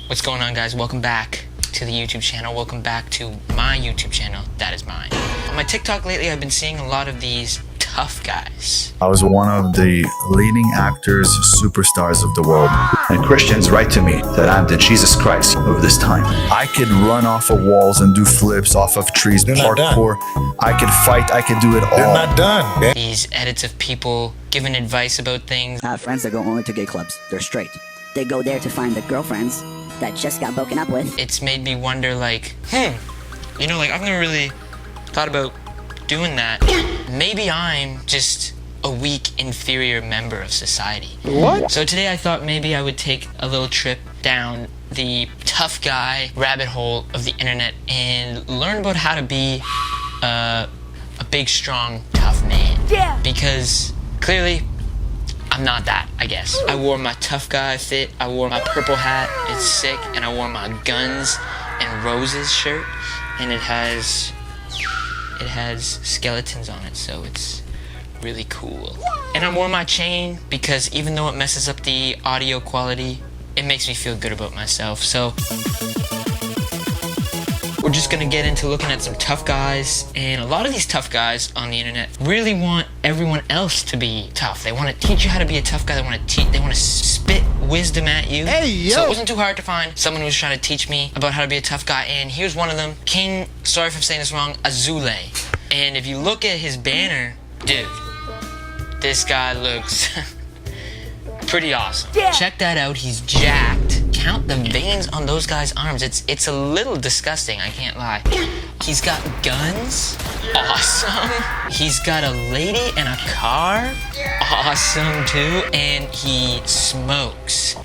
What's going on, guys? Welcome back to the YouTube channel. Welcome back to my YouTube channel. That is mine. On my TikTok lately, I've been seeing a lot of these tough guys. I was one of the leading actors, superstars of the world. And Christians write to me that I'm the Jesus Christ of this time. I could run off of walls and do flips off of trees, parkour. I could fight, I could do it all. They're not done. These edits of people giving advice about things. I have friends that go only to gay clubs. They're straight. They go there to find the girlfriends that just got broken up with. It's made me wonder, like, you know, like, I've never really thought about doing that. Maybe I'm just a weak, inferior member of society. What? So today I thought maybe I would take a little trip down the tough guy rabbit hole of the internet and learn about how to be a big, strong, tough man. Yeah. Because clearly, I'm not that, I guess. I wore my tough guy fit, I wore my purple hat, it's sick, and I wore my Guns and Roses shirt, and it has skeletons on it, so it's really cool. And I wore my chain because even though it messes up the audio quality, it makes me feel good about myself. So we're just gonna get into looking at some tough guys, and a lot of these tough guys on the internet really want everyone else to be tough. They want to teach you how to be a tough guy. They want to spit wisdom at you. Hey, yo. So it wasn't too hard to find someone who was trying to teach me about how to be a tough guy, and here's one of them. King, sorry if I'm saying this wrong, Azoulay. And if you look at his banner, dude, this guy looks pretty awesome. Yeah. Check that out, he's jacked. Count the veins on those guys' arms. It's a little disgusting, I can't lie. He's got guns. Awesome. He's got a lady and a car. Awesome too. And he smokes.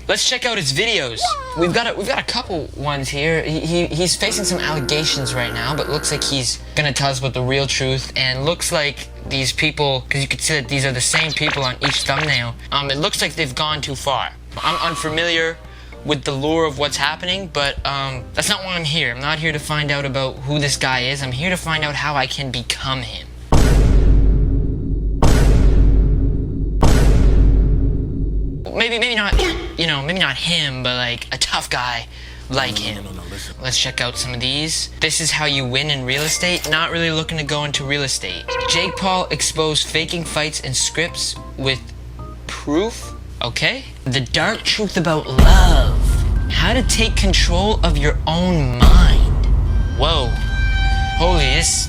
Let's check out his videos. We've got a couple ones here. He's facing some allegations right now, but looks like he's gonna tell us about the real truth. And looks like these people, because you can see that these are the same people on each thumbnail. It looks like they've gone too far. I'm unfamiliar with the lore of what's happening, but that's not why I'm here. I'm not here to find out about who this guy is. I'm here to find out how I can become him. Maybe not, you know, maybe not him, but like a tough guy like him. Listen. Let's check out some of these. This is how you win in real estate. Not really looking to go into real estate. Jake Paul exposed faking fights and scripts with proof. Okay. The dark truth about love. How to take control of your own mind. Whoa. Holy, this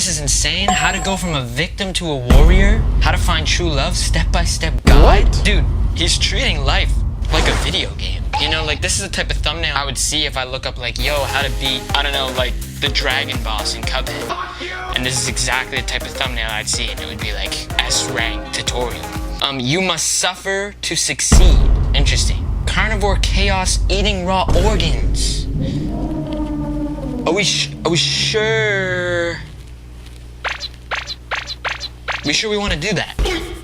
is insane. How to go from a victim to a warrior. How to find true love, step-by-step guide. What? Dude, he's treating life like a video game. You know, like, this is the type of thumbnail I would see if I look up, like, yo, how to beat, I don't know, like, the dragon boss in Cuphead. And this is exactly the type of thumbnail I'd see, and it would be like, S-rank tutorial. You must suffer to succeed. Interesting. Carnivore chaos eating raw organs. Are we sure? We sure we want to do that?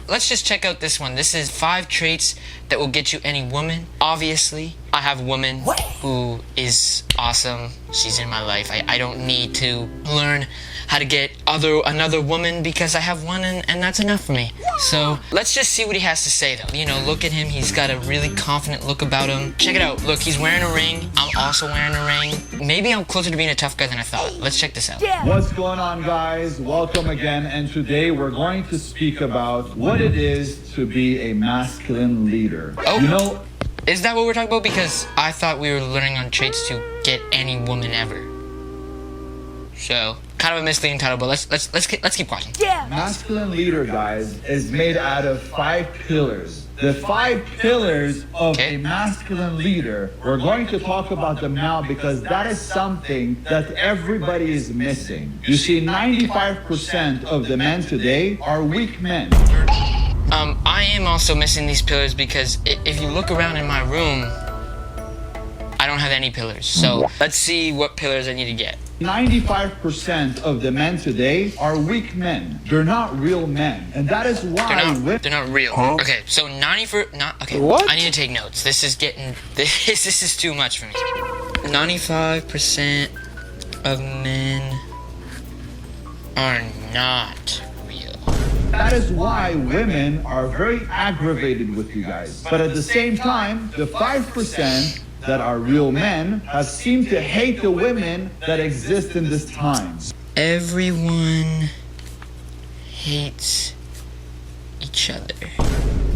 Let's just check out this one. This is 5 traits that will get you any woman. Obviously, I have a woman who is awesome. She's in my life. I don't need to learn how to get another woman because I have one and that's enough for me. So let's just see what he has to say though. You know, look at him. He's got a really confident look about him. Check it out. Look, he's wearing a ring. I'm also wearing a ring. Maybe I'm closer to being a tough guy than I thought. Let's check this out. What's going on, guys? Welcome again, and today we're going to speak about what it is to be a masculine leader. Oh. You know, Is that what we're talking about? Because I thought we were learning on traits to get any woman ever. So, kind of a misleading title, but let's keep watching. masculine leader, guys, is made out of 5 pillars. The 5 pillars of Okay. a masculine leader, we're going to talk about them now because that is something that everybody is missing. You see, 95% of the men today are weak men. I am also missing these pillars because if you look around in my room, I don't have any pillars. So let's see what pillars I need to get. 95% of the men today are weak men. They're not real men. And that is why They're not real. Okay, so okay. What? I need to take notes. This is too much for me. 95% of men are not real. That is why women are very aggravated with you guys. But at the same time, the 5% that are real men have seemed to hate the women that exist in this time. Everyone hates each other.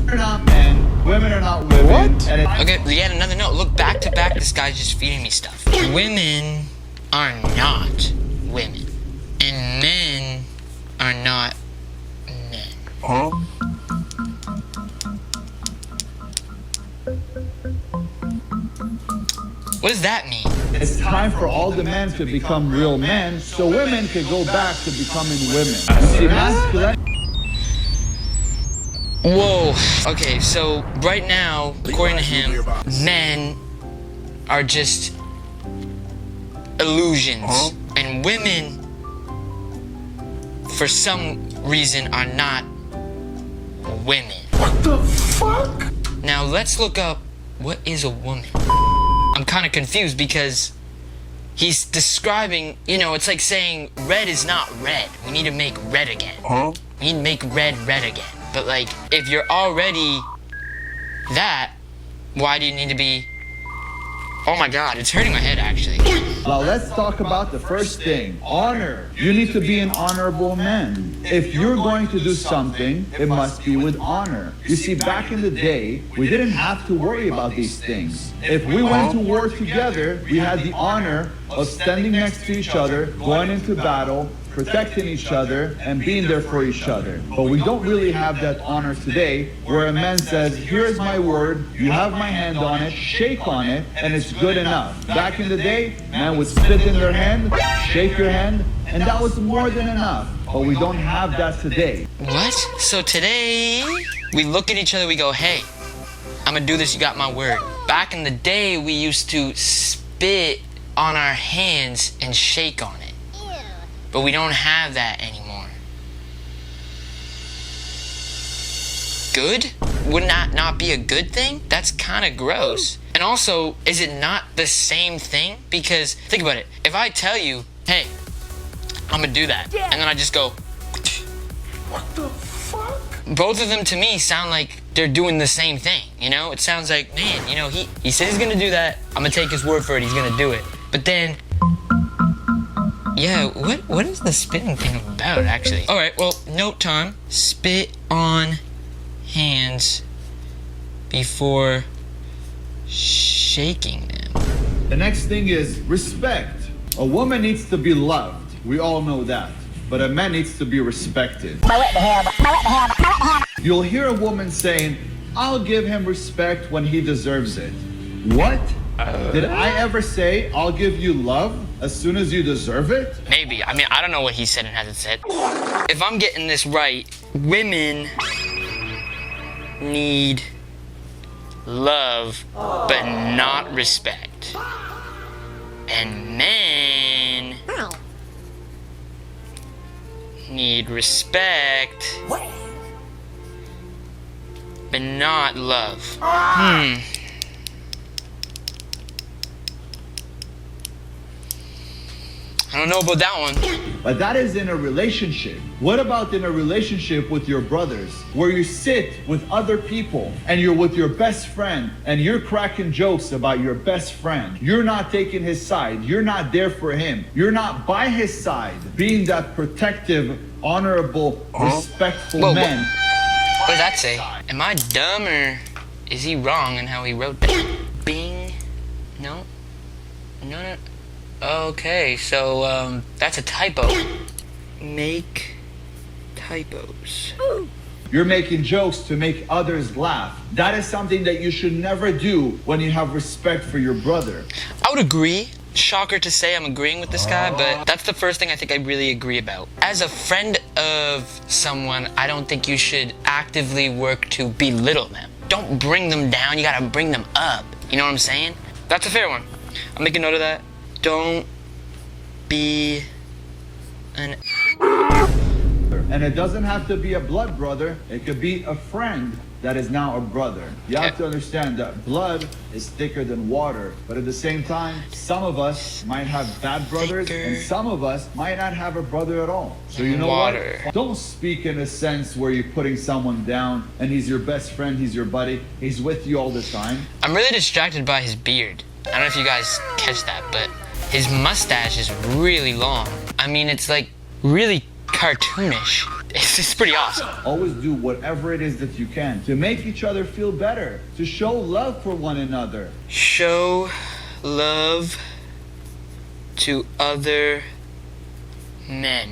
They're not men, women are not women. What? And Okay, yet another note. Look, back to back, this guy's just feeding me stuff. Women are not women. And men are not men. Huh? What does that mean? it's time for all the men to become real men so women can go back to becoming women. See, masculinity. Whoa. Okay, so right now, according to him, men are just illusions. And women, for some reason, are not women. What the fuck? Now let's look up, what is a woman? I'm kind of confused because he's describing, you know, it's like saying red is not red. We need to make red again. We need to make red red again. But like, if you're already that, why do you need to be... Oh my god, it's hurting my head actually. Now let's talk about the first thing, honor. You need to be an honorable man. If you're going to do something, it must be with honor. You see, back in the day, we didn't have to worry about these things. If we went to war together, we had the honor of standing next to each other, going into battle, protecting each other, and being there for each other. But we don't really have that honor today, where a man says, here's my word, you have my hand on it, shake on it, and it's good enough. Back in the day, man would spit in their hand, shake your hand, and that was more than enough. But we don't have that today. What? So today, we look at each other, we go, hey, I'm gonna do this, you got my word. Back in the day, we used to spit on our hands and shake on it. But we don't have that anymore. Good? Wouldn't that not be a good thing? That's kind of gross. And also, is it not the same thing? Because, think about it. If I tell you, hey, I'm gonna do that, and then I just go, What the fuck? both of them to me sound like they're doing the same thing, you know? It sounds like, man, you know, he said he's gonna do that, I'm gonna take his word for it, he's gonna do it. But then, yeah, what is the spitting thing about, actually? All right, well, note time. Spit on hands before shaking them. The next thing is respect. A woman needs to be loved. We all know that. But a man needs to be respected. You'll hear a woman saying, I'll give him respect when he deserves it. What? Did I ever say, I'll give you love as soon as you deserve it? Maybe. I mean, I don't know what he said and hasn't said. If I'm getting this right, women need love, but not respect. And men need respect, but not love. I don't know about that one. But that is in a relationship. What about in a relationship with your brothers, where you sit with other people and you're with your best friend and you're cracking jokes about your best friend? You're not taking his side. You're not there for him. You're not by his side, being that protective, honorable, respectful Whoa, man. What does that say? Am I dumb or is he wrong in how he wrote that? Bing. No. No. Okay, so that's a typo. Make typos. You're making jokes to make others laugh. That is something that you should never do when you have respect for your brother. I would agree. Shocker to say I'm agreeing with this guy, but that's the first thing I think I really agree about. As a friend of someone, I don't think you should actively work to belittle them. Don't bring them down, you gotta bring them up. You know what I'm saying? That's a fair one. I'll make a note of that. Don't be an... And it doesn't have to be a blood brother. It could be a friend that is now a brother. You have to understand that blood is thicker than water. But at the same time, some of us might have bad brothers, and some of us might not have a brother at all. So you know what? Don't speak in a sense where you're putting someone down and he's your best friend, he's your buddy, he's with you all the time. I'm really distracted by his beard. I don't know if you guys catch that, but his mustache is really long. I mean, it's like really cartoonish. It's pretty awesome. Always do whatever it is that you can to make each other feel better, to show love for one another. Show love to other men.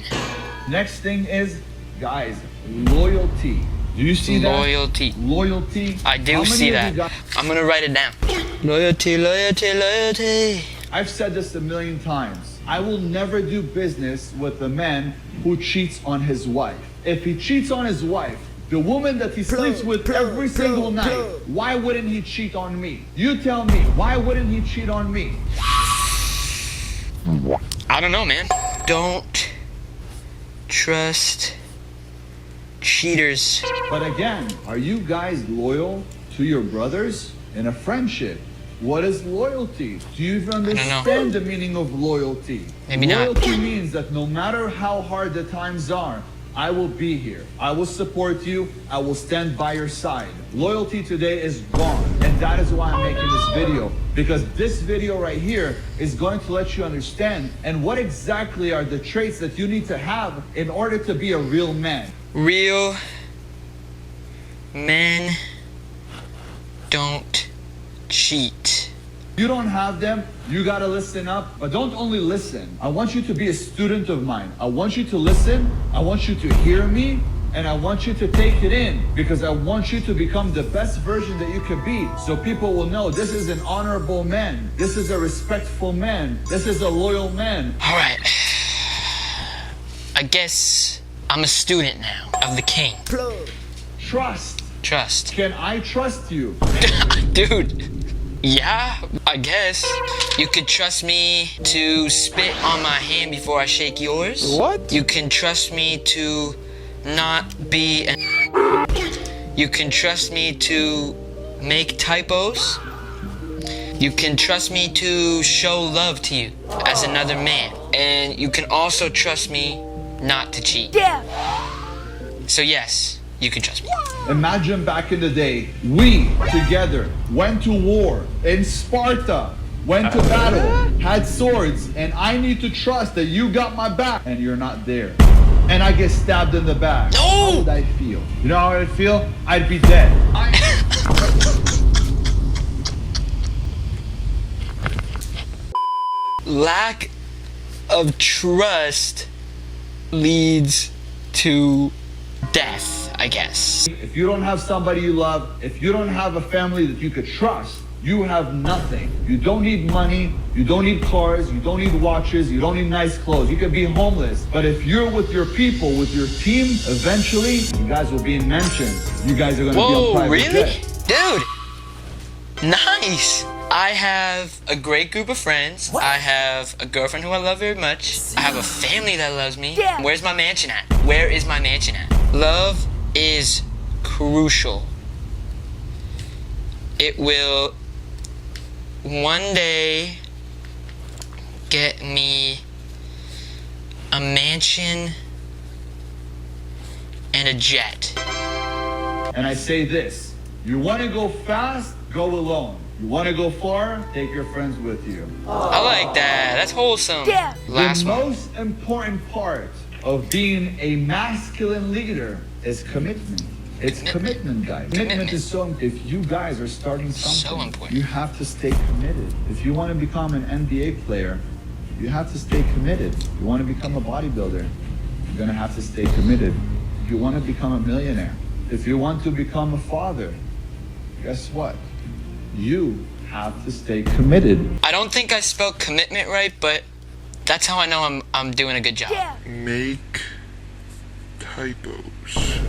Next thing is, guys, loyalty. Do you see that? Loyalty. Loyalty. I do see that. I'm gonna write it down. Loyalty, loyalty, loyalty. I've said this a million times. I will never do business with a man who cheats on his wife. If he cheats on his wife, the woman that he sleeps with every single night, why wouldn't he cheat on me? You tell me, why wouldn't he cheat on me? I don't know, man. Don't trust cheaters. But again, are you guys loyal to your brothers in a friendship? What is loyalty? Do you even understand the meaning of loyalty? Maybe not. Loyalty means that no matter how hard the times are, I will be here. I will support you. I will stand by your side. Loyalty today is gone. And that is why I'm making this video. Because this video right here is going to let you understand and what exactly are the traits that you need to have in order to be a real man. Real men don't cheat. You don't have them, you gotta listen up, but don't only listen. I want you to be a student of mine. I want you to listen, I want you to hear me, and I want you to take it in, because I want you to become the best version that you could be, so people will know this is an honorable man, this is a respectful man, this is a loyal man. All right. I guess I'm a student now of the king. Trust. Trust. Can I trust you? Dude. Yeah, I guess. You could trust me to spit on my hand before I shake yours. What? You can trust me to not be an... You can trust me to make typos. You can trust me to show love to you as another man. And you can also trust me not to cheat. Yeah. So yes, you can trust me. Imagine back in the day, we together went to war in Sparta, went to battle, had swords, and I need to trust that you got my back and you're not there. And I get stabbed in the back. No! How would I feel? You know how I'd feel? I'd be dead. Lack of trust leads to death, I guess. If you don't have somebody you love, if you don't have a family that you could trust, you have nothing. You don't need money, you don't need cars, you don't need watches, you don't need nice clothes. You can be homeless. But if you're with your people, with your team, eventually you guys will be in mansions. You guys are gonna be on private really? jet. Dude, nice. I have a great group of friends. I have a girlfriend who I love very much. I have a family that loves me. Yeah. Where's my mansion at? Where is my mansion at? Love is crucial. It will one day get me a mansion and a jet. And I say this, you wanna go fast, go alone. You wanna go far, take your friends with you. I like that. That's wholesome. Yeah. Last The one. most important part of being a masculine leader is commitment. It's commitment, guys. Commitment is so, if you guys are starting something, So important. you have to stay committed. If you want to become an NBA player, you have to stay committed. If you want to become a bodybuilder, you're gonna have to stay committed. If you want to become a millionaire, if you want to become a father, guess what? You have to stay committed. I don't think I spelled commitment right, but that's how I know I'm doing a good job. Yeah. Make typos.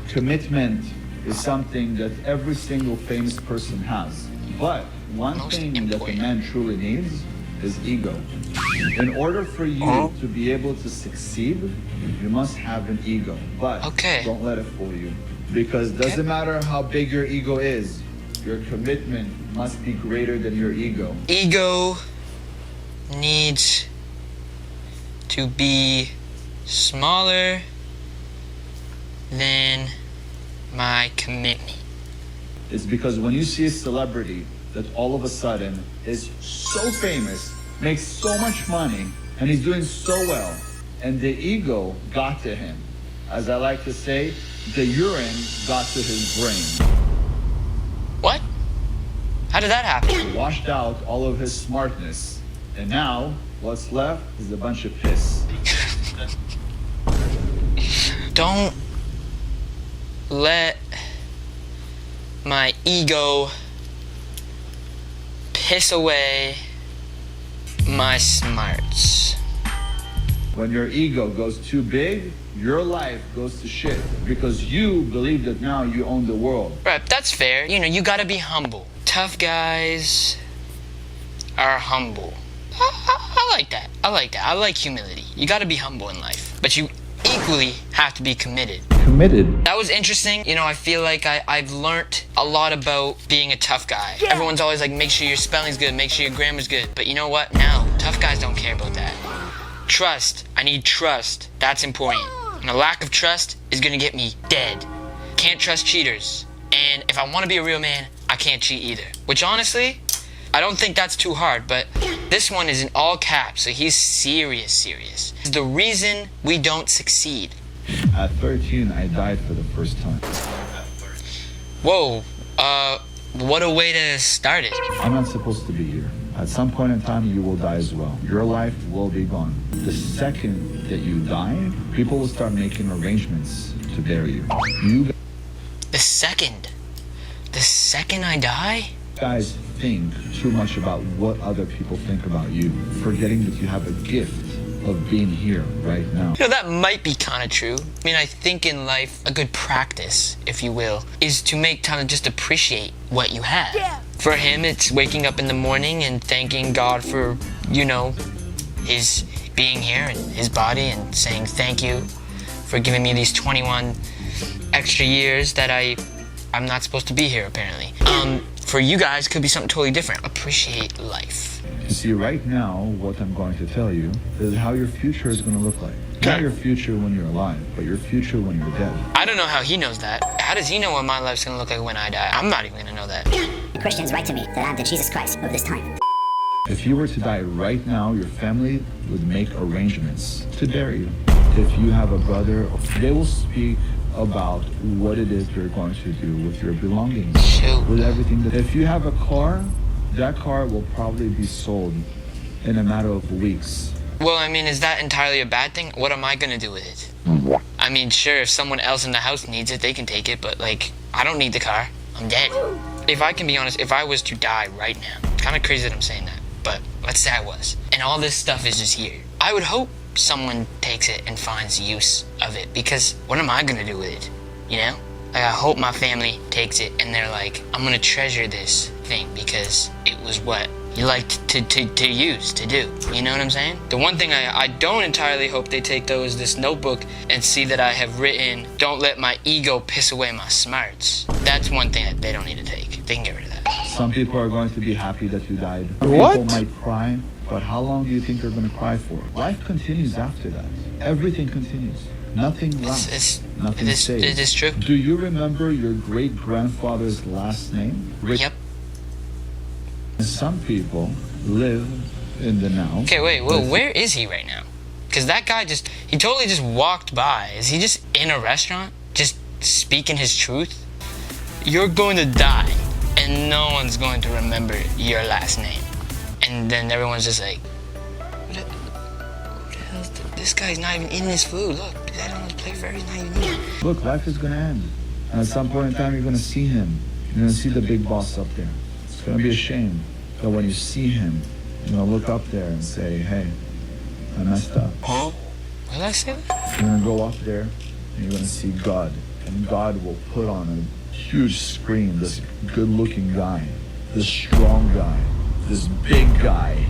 Commitment is something that every single famous person has. But one Most thing that the important. man truly needs is ego. In order for you to be able to succeed, you must have an ego. But don't let it fool you. Because it doesn't matter how big your ego is, your commitment must be greater than your ego. Ego needs to be smaller than my commitment. It's because when you see a celebrity that all of a sudden is so famous, makes so much money, and he's doing so well, and the ego got to him. As I like to say, the urine got to his brain. What? How did that happen? It washed out all of his smartness, and now what's left is a bunch of piss. Don't let my ego piss away my smarts. When your ego goes too big, your life goes to shit because you believe that now you own the world. Right, that's fair. You know, you gotta be humble. Tough guys are humble. I like that. I like that. I like humility. You gotta be humble in life. But you equally have to be committed. Committed. That was interesting. You know, I feel like I've learned a lot about being a tough guy. Yeah. Everyone's always like, make sure your spelling's good, make sure your grammar's good. But you know what? No, tough guys don't care about that. Trust. I need trust. That's important. And a lack of trust is gonna get me dead. Can't trust cheaters. And if I wanna be a real man, I can't cheat either. Which honestly, I don't think that's too hard, but this one is in all caps, so he's serious. It's the reason we don't succeed. At 13, I died for the first time. Whoa, what a way to start it. I'm not supposed to be here. At some point in time, you will die as well. Your life will be gone. The second that you die, people will start making arrangements to bury you. The second I die? Guys think too much about what other people think about you, forgetting that you have a gift of being here right now. You know, that might be kind of true. I mean, I think in life, a good practice, if you will, is to make time to just appreciate what you have. Yeah. For him, it's waking up in the morning and thanking God for, you know, his being here and his body and saying thank you for giving me these 21 extra years that I'm not supposed to be here, apparently. For you guys, could be something totally different. Appreciate life. You see, right now, what I'm going to tell you is how your future is going to look like. Not your future when you're alive, but your future when you're dead. I don't know how he knows that. How does he know what my life's going to look like when I die? I'm not even going to know that. Christians write to me that I'm the Jesus Christ of this time. If you were to die right now, your family would make arrangements to bury you. If you have a brother, they will speak about what it is you're going to do with your belongings. Shoot. With everything. If you have a car, that car will probably be sold in a matter of weeks. Well, I mean, is that entirely a bad thing? What am I going to do with it? I mean, sure, if someone else in the house needs it, they can take it, but, like, I don't need the car. I'm dead. If I can be honest, if I was to die right now, it's kind of crazy that I'm saying that, but let's say I was, and all this stuff is just here, I would hope someone takes it and finds use of it, because what am I going to do with it, you know? Like, I hope my family takes it and they're like, I'm going to treasure this thing because it was what you liked to use, to do. You know what I'm saying? The one thing I don't entirely hope they take, though, is this notebook and see that I have written, don't let my ego piss away my smarts. That's one thing that they don't need to take. They can get rid of that. Some people are going to be happy that you died. What? People might cry, but how long do you think they're going to cry for? Life continues after that. Everything continues. Nothing lasts. Nothing stays. It is true. Do you remember your great-grandfather's last name? Yep. Some people live in the now. Okay, wait, well, where is he right now? Because that guy he totally just walked by. Is he just in a restaurant, just speaking his truth? You're going to die, and no one's going to remember your last name. And then everyone's just like, what the hell is this guy's not even eating his food. Look, the guy on his plate for he's not even eating. Look, life is going to end. And at some point in time, you're going to see him. You're going to see the big boss up there. It's going to be a shame that when you see him, you're going to look up there and say, hey, I messed up. Huh? What did I say? You're going to go up there and you're going to see God. And God will put on a huge screen this good-looking guy, this strong guy, this big guy.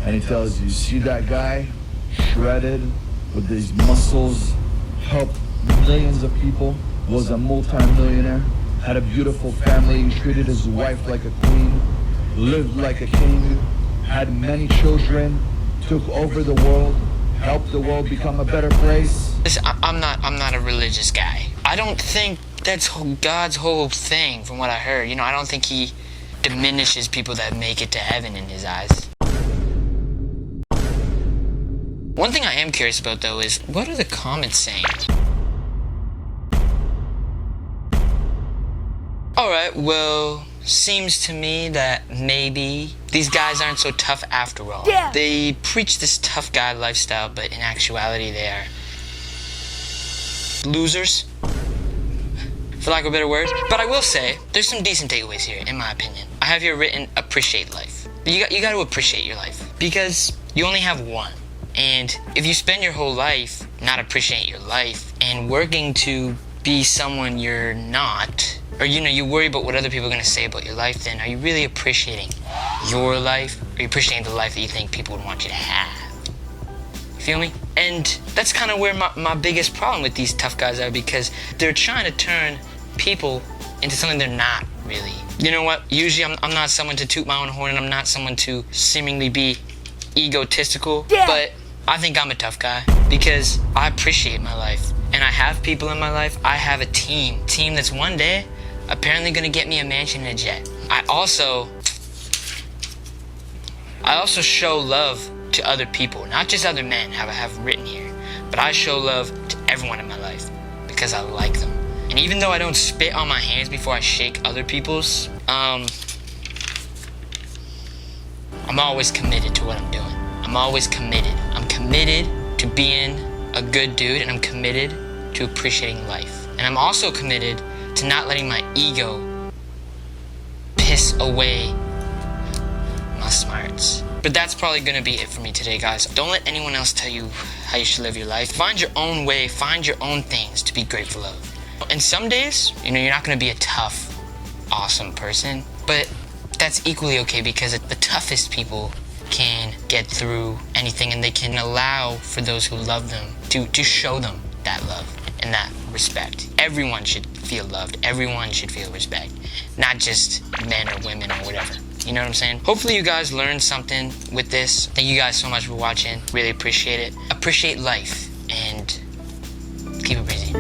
and he tells you, see that guy shredded with these muscles, helped millions of people, was a multi-millionaire, had a beautiful family, treated his wife like a queen, lived like a king, had many children, took over the world, helped the world become a better place. Listen, I'm not a religious guy. I don't think that's God's whole thing, from what I heard. You know, I don't think he diminishes people that make it to heaven in his eyes. One thing I am curious about, though, is what are the comments saying? Alright, well, seems to me that maybe these guys aren't so tough after all. Yeah. They preach this tough guy lifestyle, but in actuality they are losers, for lack of a better word. But I will say, there's some decent takeaways here, in my opinion. I have here written, appreciate life. You got to appreciate your life, because you only have one. And if you spend your whole life not appreciating your life and working to be someone you're not, or you worry about what other people are going to say about your life, then are you really appreciating your life? Or are you appreciating the life that you think people would want you to have? You feel me? And that's kind of where my biggest problem with these tough guys are, because they're trying to turn people into something they're not really. You know what? Usually I'm not someone to toot my own horn, and I'm not someone to seemingly be egotistical, but I think I'm a tough guy because I appreciate my life, and I have people in my life. I have a team that's one day apparently gonna get me a mansion and a jet. I also show love to other people, not just other men, I have written here, but I show love to everyone in my life because I like them. And even though I don't spit on my hands before I shake other people's, I'm always committed to what I'm doing. I'm always committed. I'm committed to being a good dude, and I'm committed to appreciating life. And I'm also committed to not letting my ego piss away my smarts. But that's probably gonna be it for me today, guys. Don't let anyone else tell you how you should live your life. Find your own way, find your own things to be grateful of. And some days, you're not gonna be a tough, awesome person, but that's equally okay, because the toughest people can get through anything, and they can allow for those who love them to show them that love and that respect. Everyone should feel loved. Everyone should feel respect, not just men or women or whatever. You know what I'm saying? Hopefully you guys learned something with this. Thank you guys so much for watching. Really appreciate it. Appreciate life, and keep it breezy.